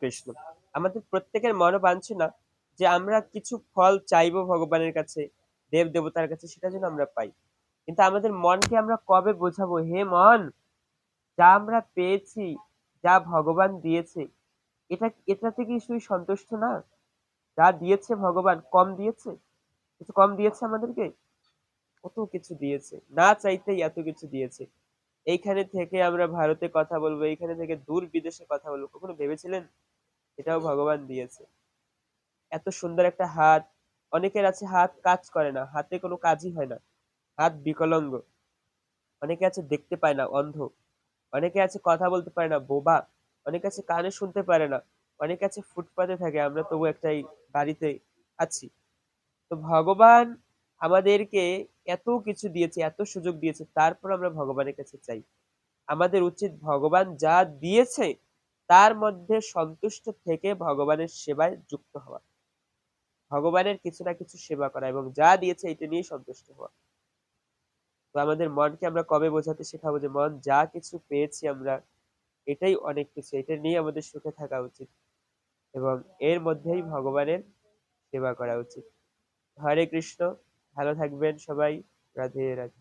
কৃষ্ণ। আমাদের প্রত্যেকের মনোবাঞ্ছনা না যে আমরা কিছু ফল চাইবো ভগবানের কাছে, দেব-দেবতার কাছে সেটা যেন আমরা পাই। কিন্তু আমাদের মনকে আমরা কবে বোঝাবো, "হে মন, যা আমরা পেয়েছি, যা ভগবান দিয়েছে, এটাতে কি তুই সন্তুষ্ট না? যা দিয়েছে ভগবান কম দিয়েছে? কিছু কম দিয়েছে আমাদেরকে? কত কিছু দিয়েছে। না চাইতেই এত কিছু দিয়েছে। এইখানে থেকে আমরা ভারতে কথা বলবো, এইখানে থেকে দূর বিদেশে কথা বলবো। কখনো ভেবেছিলেন? এটাও ভগবান দিয়েছে। এত সুন্দর একটা হাত, অনেকের আছে হাত কাজ করে না, হাতে কোনো কাজই হয় না। হাত বিকলাঙ্গ। অনেকে আছে দেখতে পায় না, অন্ধ। অনেকে আছে কথা বলতে পারে না, বোবা। অনেকে আছে কানে শুনতে পারে না। অনেকে আছে ফুটপাতে থাকে, আমরা তবু একটা এই বাড়িতে আছি। তো ভগবান আমাদেরকে এত কিছু দিয়েছে, এত সুযোগ দিয়েছে, তারপর আমরা ভগবানের কাছে চাই। আমাদের উচিত ভগবান যা দিয়েছে, তার মধ্যে সন্তুষ্ট থেকে ভগবানের সেবায় যুক্ত হওয়া। ভগবানের কিছু না কিছু সেবা করা এবং যা দিয়েছে এটা নিয়েই সন্তুষ্ট হওয়া। তো আমাদের মনকে আমরা কবে বোঝাতে শেখাবো যে মন যা কিছু পেয়েছি আমরা এটাই অনেক কিছু। এটা নিয়ে আমাদের সুখে থাকা উচিত এবং এর মধ্যেই ভগবানের সেবা করা উচিত। হরে কৃষ্ণ। ভালো থাকবেন সবাই। রাধে রাধে।